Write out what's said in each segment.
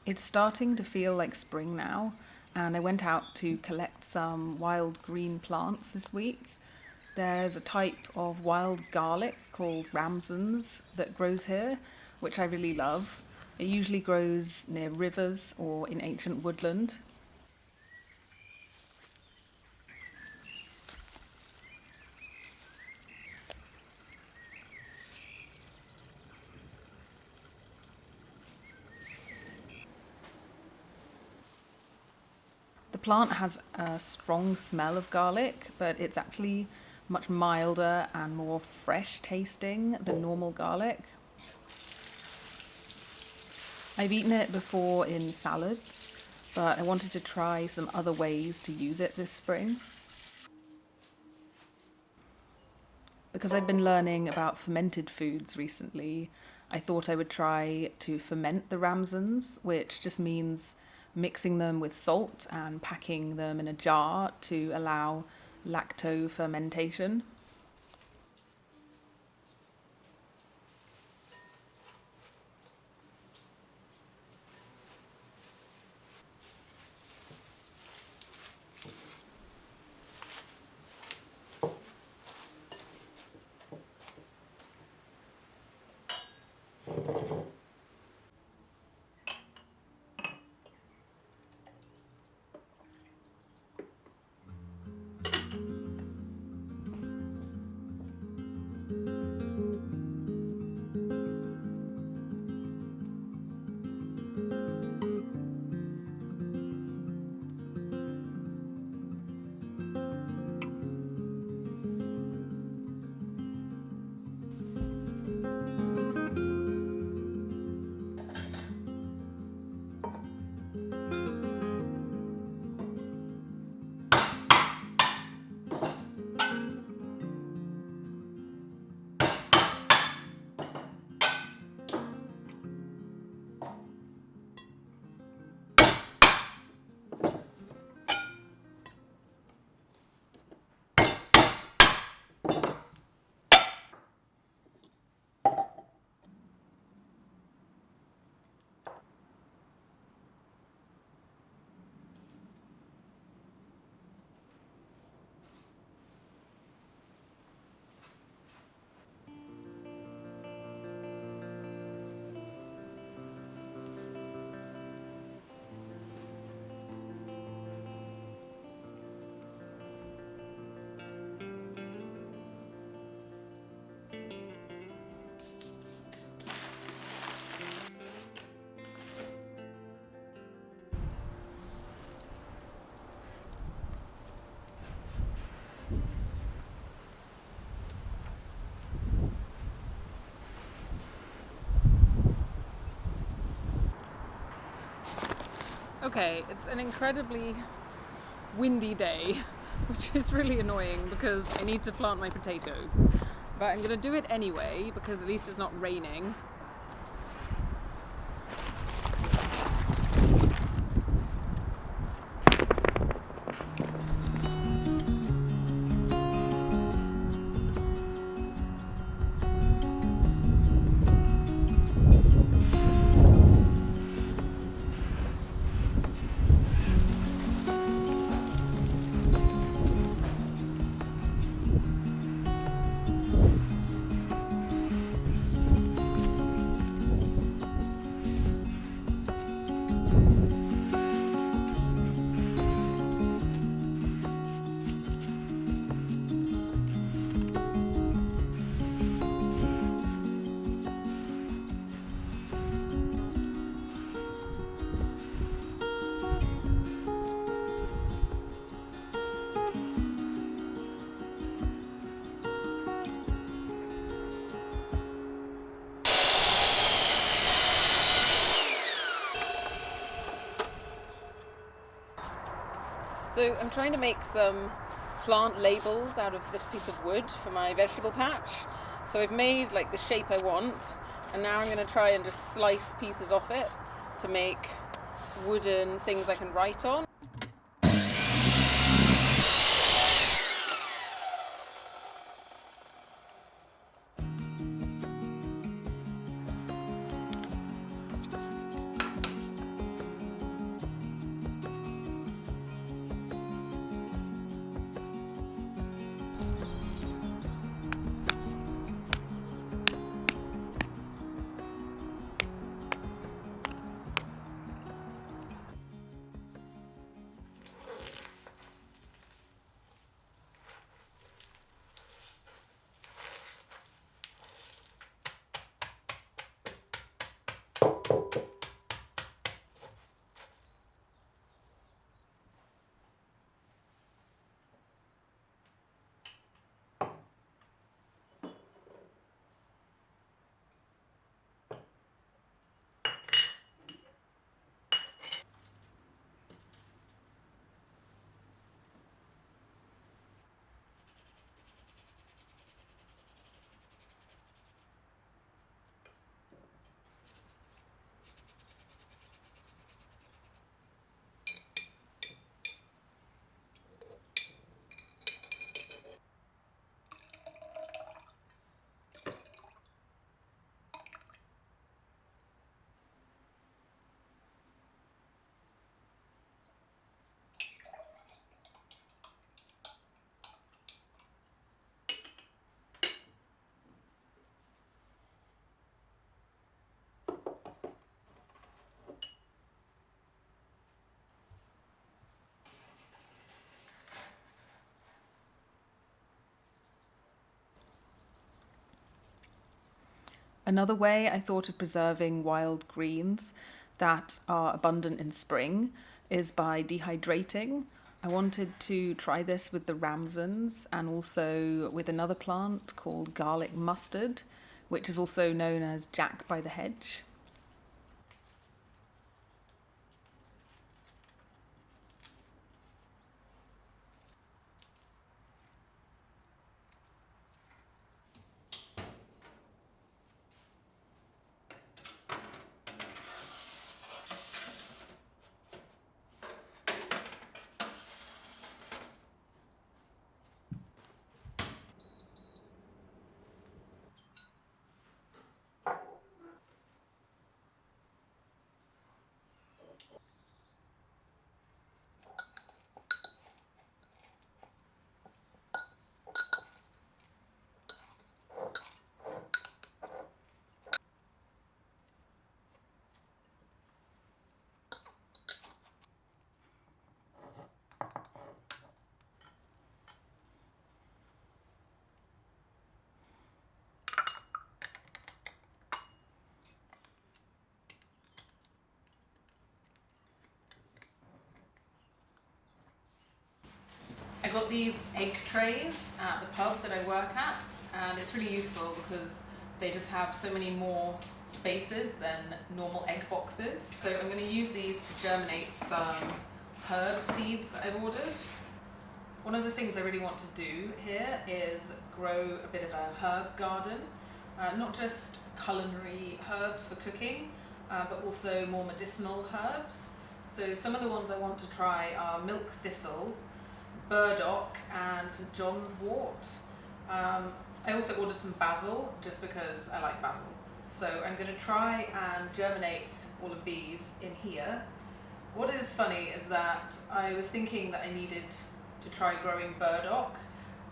It's starting to feel like spring now, and I went out to collect some wild green plants this week. There's a type of wild garlic called Ramsons that grows here, which I really love. It usually grows near rivers or in ancient woodland. The plant has a strong smell of garlic, but it's actually much milder and more fresh tasting than normal garlic. I've eaten it before in salads, but I wanted to try some other ways to use it this spring. Because I've been learning about fermented foods recently, I thought I would try to ferment the Ramsons, which just means mixing them with salt and packing them in a jar to allow lacto fermentation. Okay, it's an incredibly windy day, which is really annoying because I need to plant my potatoes. But I'm going to do it anyway because at least it's not raining. So I'm trying to make some plant labels out of this piece of wood for my vegetable patch. So I've made like the shape I want, and now I'm going to try and just slice pieces off it to make wooden things I can write on. Another way I thought of preserving wild greens that are abundant in spring is by dehydrating. I wanted to try this with the Ramsons and also with another plant called garlic mustard, which is also known as Jack by the hedge. I got these egg trays at the pub that I work at, and it's really useful because they just have so many more spaces than normal egg boxes. So I'm going to use these to germinate some herb seeds that I've ordered. One of the things I really want to do here is grow a bit of a herb garden, not just culinary herbs for cooking, but also more medicinal herbs. So some of the ones I want to try are milk thistle, burdock and St John's wort. I also ordered some basil just because I like basil. So I'm going to try and germinate all of these in here. What is funny is that I was thinking that I needed to try growing burdock,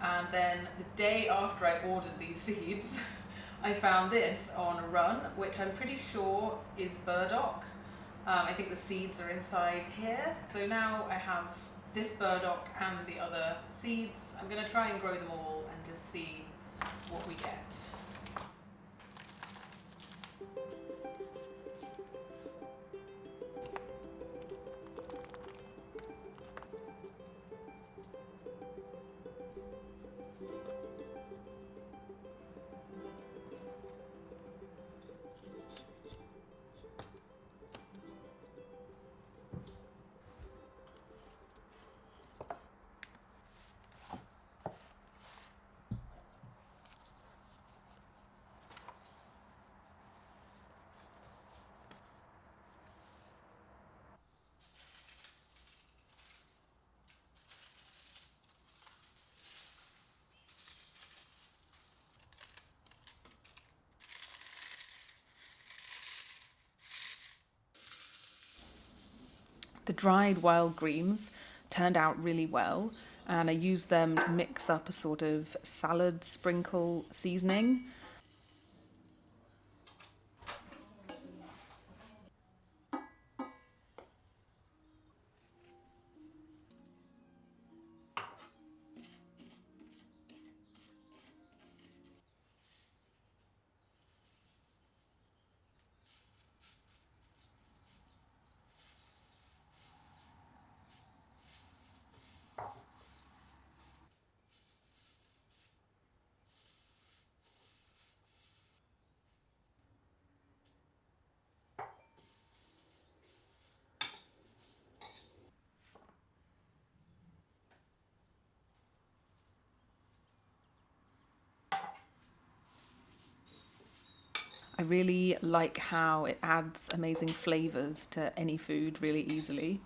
and then the day after I ordered these seeds I found this on a run, which I'm pretty sure is burdock. I think the seeds are inside here. So now I have this burdock and the other seeds. I'm going to try and grow them all and just see what we get. The dried wild greens turned out really well, and I used them to mix up a sort of salad sprinkle seasoning. I really like how it adds amazing flavours to any food really easily.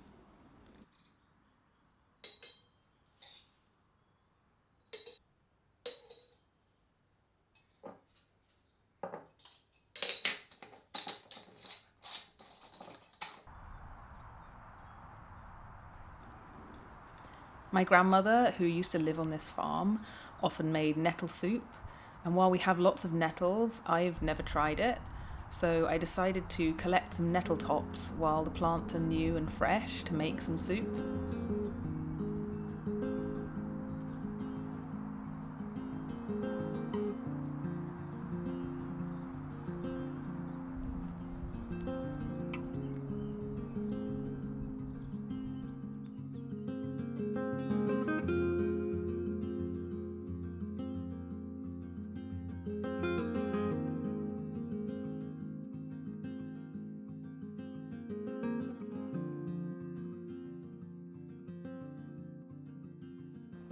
My grandmother, who used to live on this farm, often made nettle soup, and while we have lots of nettles, I've never tried it. So I decided to collect some nettle tops while the plants are new and fresh to make some soup.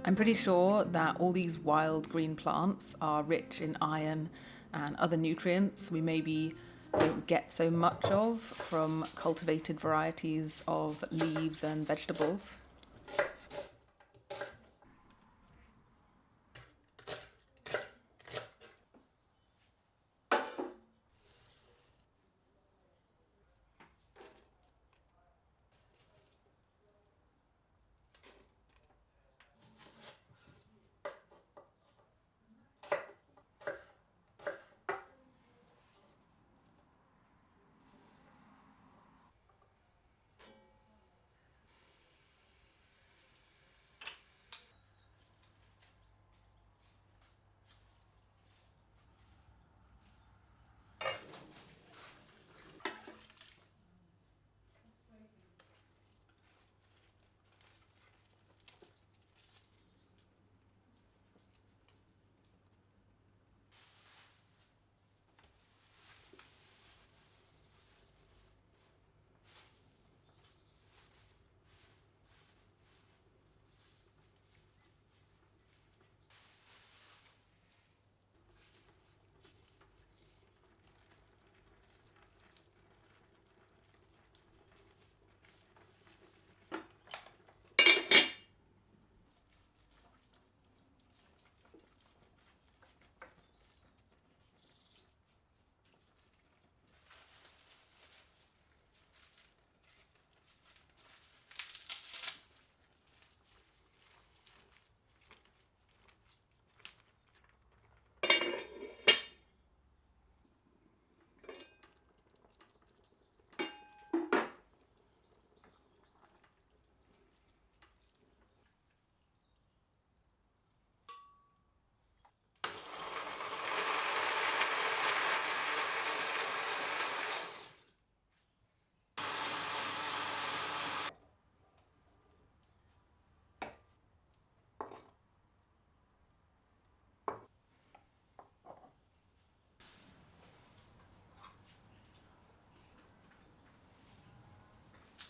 I'm pretty sure that all these wild green plants are rich in iron and other nutrients we maybe don't get so much of from cultivated varieties of leaves and vegetables.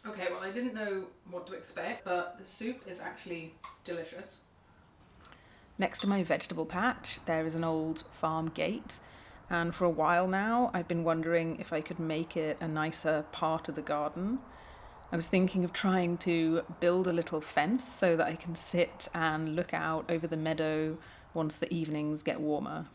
Okay, well, I didn't know what to expect, but the soup is actually delicious. Next to my vegetable patch, there is an old farm gate, and for a while now, I've been wondering if I could make it a nicer part of the garden. I was thinking of trying to build a little fence so that I can sit and look out over the meadow once the evenings get warmer.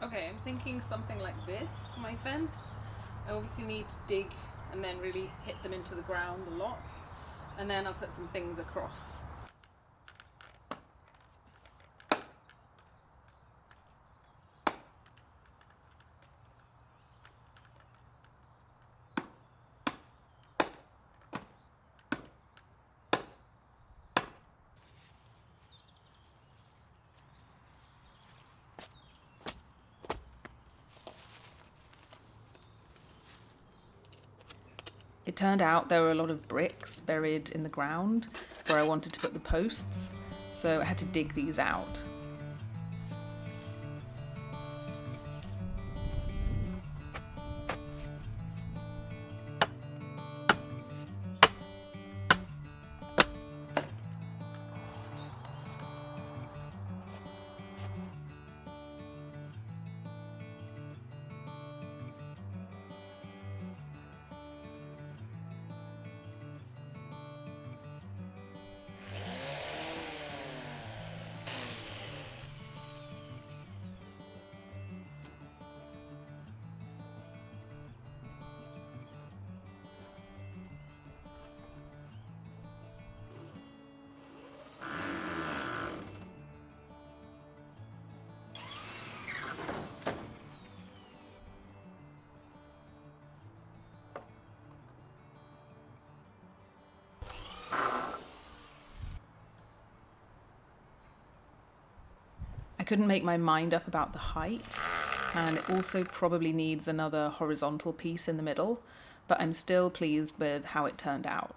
Okay, I'm thinking something like this for my fence. I obviously need to dig and then really hit them into the ground a lot. And then I'll put some things across. It turned out there were a lot of bricks buried in the ground where I wanted to put the posts, so I had to dig these out. I couldn't make my mind up about the height, and it also probably needs another horizontal piece in the middle, but I'm still pleased with how it turned out.